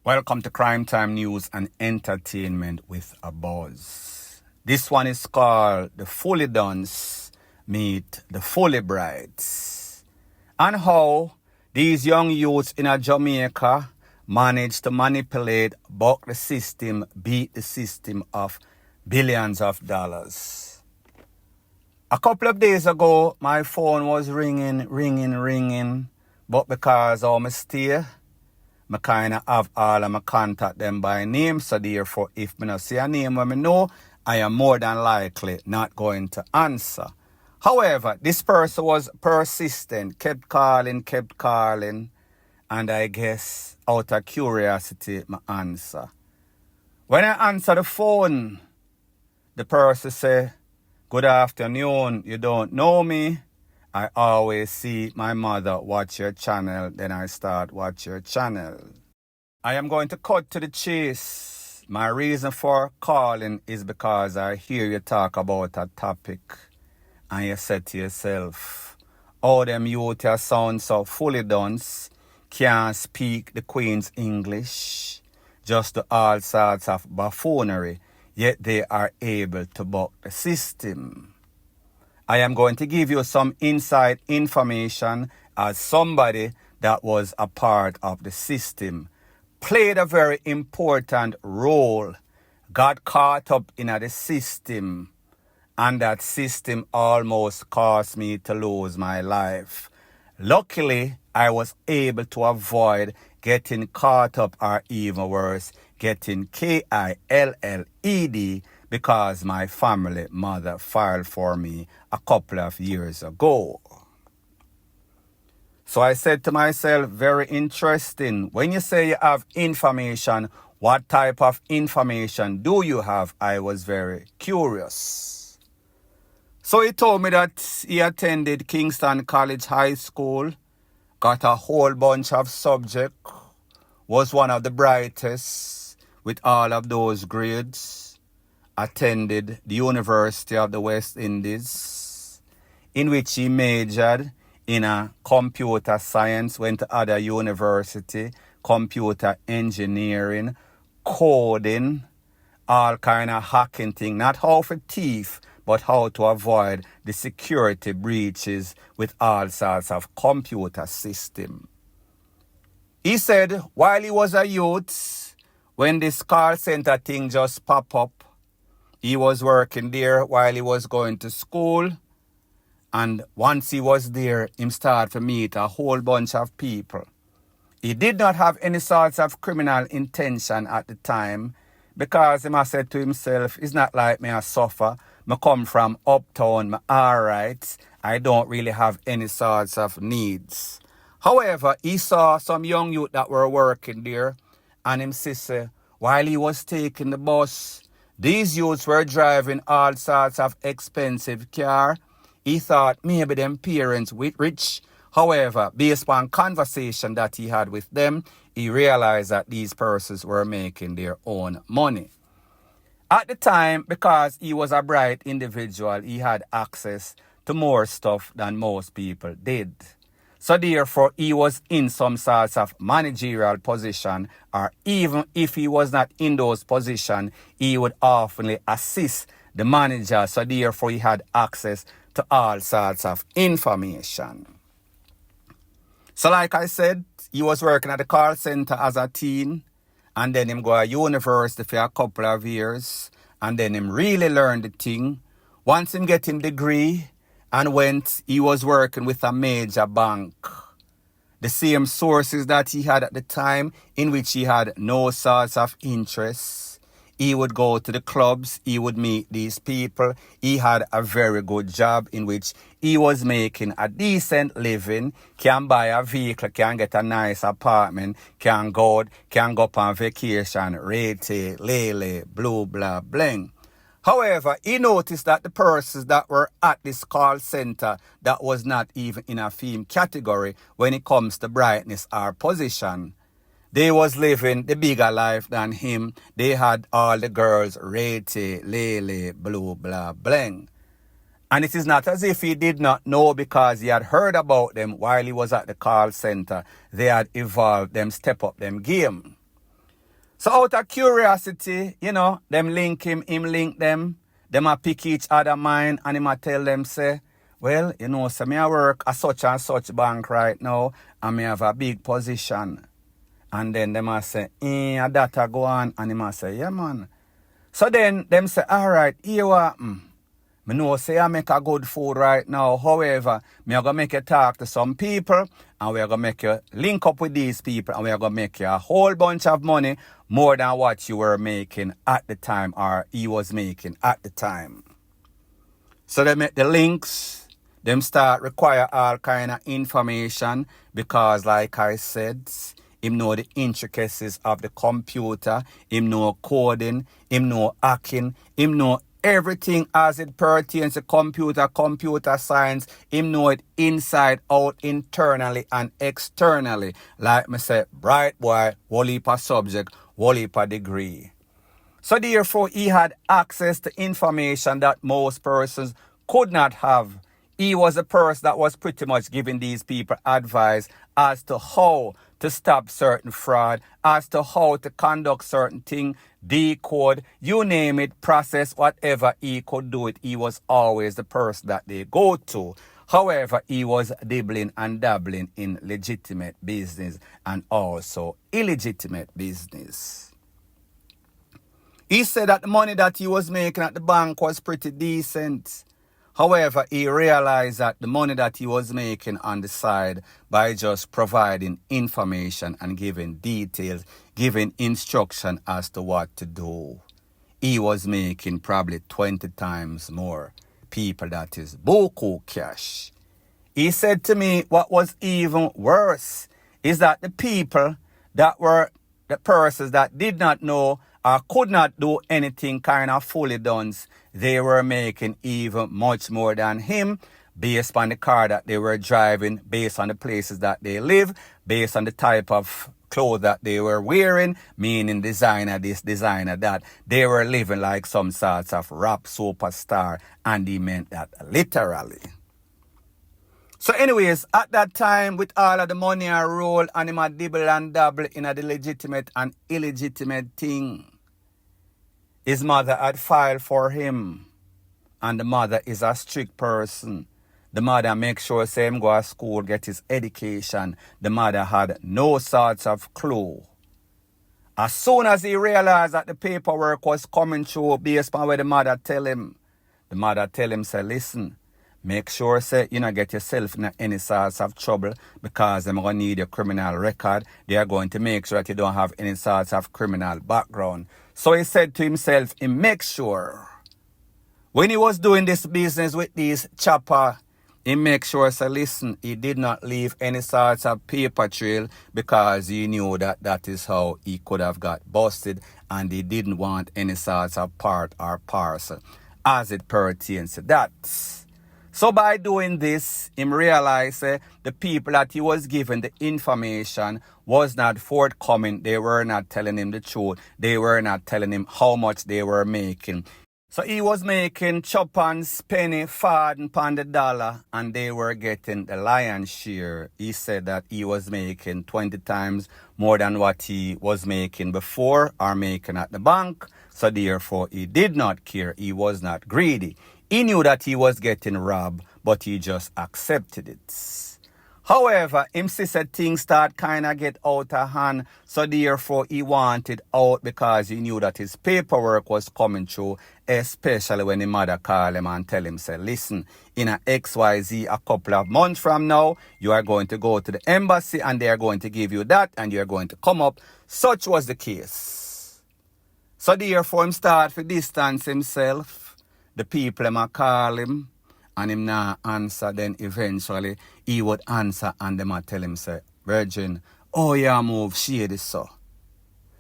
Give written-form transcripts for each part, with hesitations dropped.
Welcome to Crime Time News and Entertainment with a Buzz. This one is called The Fully Duns Meet the Fully Brides, and how these young youths in Jamaica managed to manipulate, buck the system, beat the system of billions of dollars. A couple of days ago, my phone was ringing, but because of my stay, I kind of have all of my contact them by name, so therefore if I not see a name when I know, I am more than likely not going to answer. However, this person was persistent, kept calling, and I guess out of curiosity, I answer. When I answer the phone, the person say, "Good afternoon, you don't know me. I always see my mother watch your channel, then I start watch your channel." I am going to cut to the chase. My reason for calling is because I hear you talk about a topic and you said to yourself, "Oh, them youth sound so fully dunce, can't speak the Queen's English, just do all sorts of buffoonery, yet they are able to buck the system." I am going to give you some inside information as somebody that was a part of the system, played a very important role, got caught up in the system, and that system almost caused me to lose my life. Luckily, I was able to avoid getting caught up, or even worse, getting killed, because my family mother filed for me a couple of years ago. So I said to myself, very interesting. When you say you have information, what type of information do you have? I was very curious. So he told me that he attended Kingston College High School, got a whole bunch of subjects, was one of the brightest with all of those grades, attended the University of the West Indies, in which he majored in a computer science, went to other university, computer engineering, coding, all kind of hacking thing, not how to thief, but how to avoid the security breaches with all sorts of computer system. He said while he was a youth, when this call center thing just pop up, he was working there while he was going to school. And once he was there, he started to meet a whole bunch of people. He did not have any sorts of criminal intention at the time, because he must said to himself, "It's not like me I suffer. I come from uptown, I'm all right. I don't really have any sorts of needs." However, he saw some young youth that were working there, and him sister, while he was taking the bus, these youths were driving all sorts of expensive car. He thought maybe them parents with rich. However, based on conversation that he had with them, he realized that these persons were making their own money. At the time, because he was a bright individual, he had access to more stuff than most people did. So therefore, he was in some sorts of managerial position, or even if he was not in those positions, he would often assist the manager. So therefore, he had access to all sorts of information. So like I said, he was working at the call center as a teen, and then him go to university for a couple of years, and then him really learn the thing. Once him get him degree, and he was working with a major bank. The same sources that he had at the time, in which he had no sorts of interests. He would go to the clubs, he would meet these people. He had a very good job in which he was making a decent living, can buy a vehicle, can get a nice apartment, can go up on vacation, rate, lele, blue, blah, bling. However, he noticed that the persons that were at this call center that was not even in a theme category when it comes to brightness or position, they was living the bigger life than him. They had all the girls, rate, lele, blue, blah, bling. And it is not as if he did not know, because he had heard about them while he was at the call center. They had evolved them, step up them game. So out of curiosity, them link him link them. Them a pick each other mind and him a tell them say, well, so me a work a such and such bank right now and me have a big position. And then them a say, that a go on. And him a say, yeah man. So then them say, all right, here what me know say I make a good food right now. However, me are going to make you talk to some people and we are going to make you link up with these people and we are going to make you a whole bunch of money more than what you were making at the time or he was making at the time. So they make the links, them start require all kind of information because like I said, him know the intricacies of the computer, him know coding, him know hacking, him know everything as it pertains to computer science. Him know it inside out, internally and externally. Like me say, bright boy, whole heap of subject, whole heap of degree. So therefore, he had access to information that most persons could not have. He was a person that was pretty much giving these people advice as to how to stop certain fraud, as to how to conduct certain thing, decode, you name it, process, whatever he could do it. He was always the person that they go to. However, he was dibbling and dabbling in legitimate business and also illegitimate business. He said that the money that he was making at the bank was pretty decent. However, he realized that the money that he was making on the side by just providing information and giving details, giving instruction as to what to do, he was making probably 20 times more. People, that is buku cash. He said to me what was even worse is that the people that were the persons that did not know or could not do anything kind of fully done, they were making even much more than him based on the car that they were driving, based on the places that they live, based on the type of clothes that they were wearing, meaning designer this, designer that. They were living like some sorts of rap superstar, and he meant that literally. So anyways, at that time, with all of the money I roll and him a dibble and dabble in the legitimate and illegitimate thing, his mother had filed for him. And the mother is a strict person. The mother makes sure say him go to school, get his education. The mother had no sorts of clue. As soon as he realized that the paperwork was coming through based on what the mother tell him say, listen, make sure say you not get yourself in any sorts of trouble because they're going to need your criminal record. They are going to make sure that you don't have any sorts of criminal background. So he said to himself, he make sure when he was doing this business with these chopper, he make sure, say, listen, he did not leave any sorts of paper trail because he knew that that is how he could have got busted and he didn't want any sorts of part or parcel as it pertains to that. So by doing this, he realized the people that he was giving the information was not forthcoming. They were not telling him the truth. They were not telling him how much they were making. So he was making chuppans, penny, fard, and pound the dollar, and they were getting the lion's share. He said that he was making 20 times more than what he was making before or making at the bank. So therefore, he did not care. He was not greedy. He knew that he was getting robbed, but he just accepted it. However, him said things start kind of get out of hand, so therefore he wanted out because he knew that his paperwork was coming through, especially when his mother called him and tell him, say, listen, in a XYZ a couple of months from now, you are going to go to the embassy and they are going to give you that and you are going to come up. Such was the case. So therefore him start to distance himself. The people him a call him. And him not answer, then eventually he would answer and them a tell him, say, Virgin, oh yeah, move, shady so.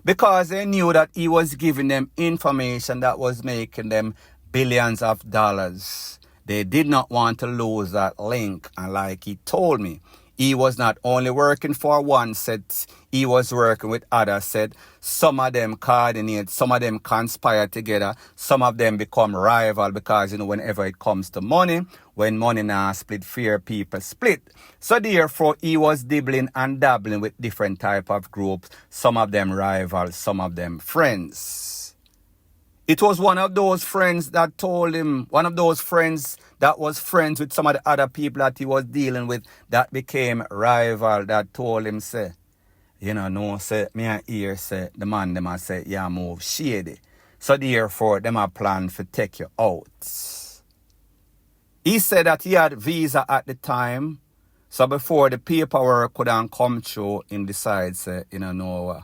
Because they knew that he was giving them information that was making them billions of dollars. They did not want to lose that link. And like he told me, He was not only working for one set, he was working with other set. Some of them coordinate, some of them conspire together, some of them become rival because, whenever it comes to money, when money now split, fear people split. So therefore, he was dibbling and dabbling with different type of groups, some of them rivals, some of them friends. It was one of those friends that told him, one of those friends that was friends with some of the other people that he was dealing with that became rival, that told him, say, no, say, me I hear, say, the man, them I say, yeah, move shady. So therefore, them a plan to take you out. He said that he had visa at the time, so before the paperwork could come through, he decided, say, no,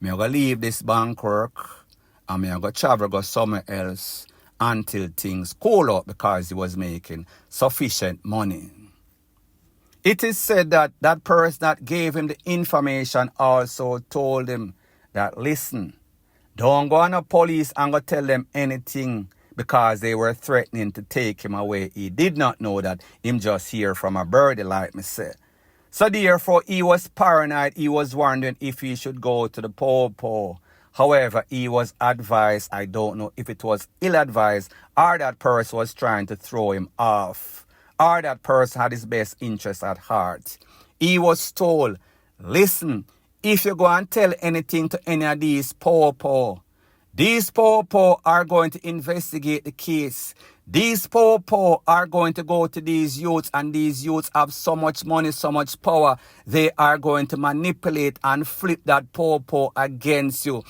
me I go leave this bank work, and me I go travel, go somewhere else, until things cool out because he was making sufficient money. It is said that that person that gave him the information also told him that, listen, don't go on the police and go tell them anything because they were threatening to take him away. He did not know that him just hear from a birdie, like me say. So therefore, he was paranoid. He was wondering if he should go to the po-po. However, he was advised, I don't know if it was ill-advised, or that person was trying to throw him off, or that person had his best interest at heart. He was told, listen, if you go and tell anything to any of these po-po are going to investigate the case. These po-po are going to go to these youths, and these youths have so much money, so much power. They are going to manipulate and flip that po-po against you.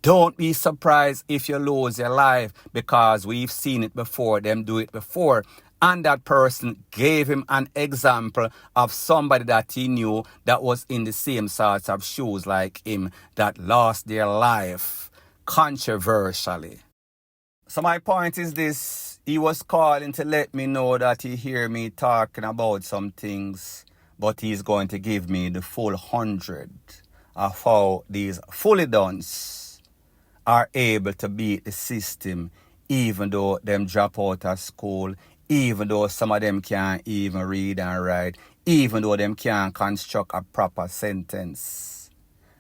Don't be surprised if you lose your life, because we've seen it before, them do it before. And that person gave him an example of somebody that he knew that was in the same sorts of shoes like him, that lost their life controversially. So my point is this: he was calling to let me know that he hear me talking about some things, but he's going to give me the full 100 of how these fully dones are able to beat the system, even though them drop out of school, even though some of them can't even read and write, even though them can't construct a proper sentence.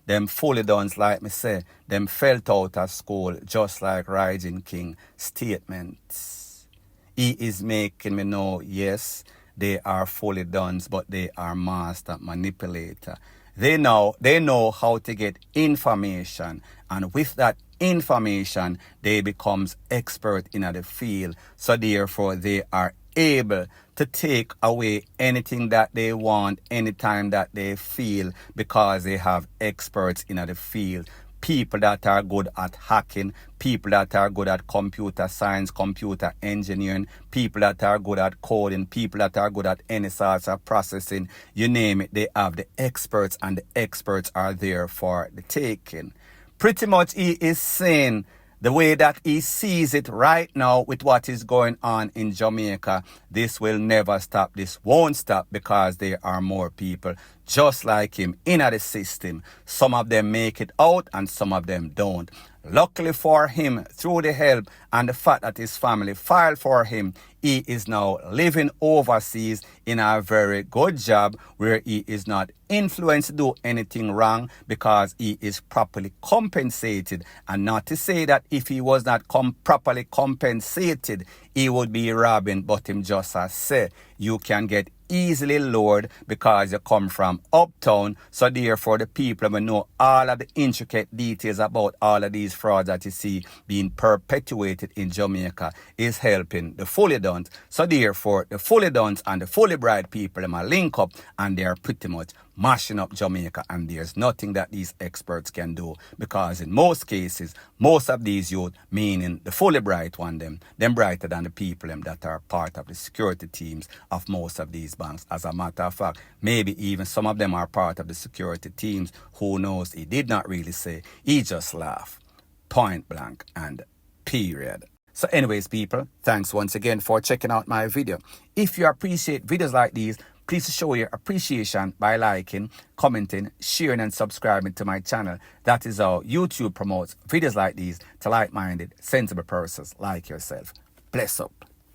Them fully dones, like me say, them felt out of school, just like Rising King statements. He is making me know, yes, they are fully dones, but they are master manipulator. They know how to get information, and with that information, they becomes expert in the field. So therefore, they are able to take away anything that they want anytime that they feel, because they have experts in the field. People that are good at hacking, people that are good at computer science, computer engineering, people that are good at coding, people that are good at any sorts of processing, you name it, they have the experts, and the experts are there for the taking. Pretty much he is saying the way that he sees it right now with what is going on in Jamaica, this will never stop. This won't stop, because there are more people just like him in the system. Some of them make it out and some of them don't. Luckily for him, through the help and the fact that his family filed for him, he is now living overseas in a very good job where he is not influenced to do anything wrong, because he is properly compensated. And not to say that if he was not properly compensated, he would be robbing, but him just as say, you can get easily lured because you come from uptown. So therefore, the people will know all of the intricate details about all of these frauds that you see being perpetuated in Jamaica is helping the fully dons. So therefore, the fully dons and the fully bright people might link up, and they are pretty much mashing up Jamaica, and there's nothing that these experts can do, because in most cases, most of these youth, meaning the fully bright one, them brighter than the people that are part of the security teams of most of these banks. As a matter of fact, maybe even some of them are part of the security teams. Who knows? He did not really say. He just laughed. Point blank and period. So anyways, people, thanks once again for checking out my video. If you appreciate videos like these, please show your appreciation by liking, commenting, sharing, and subscribing to my channel. That is how YouTube promotes videos like these to like-minded, sensible persons like yourself. Bless up.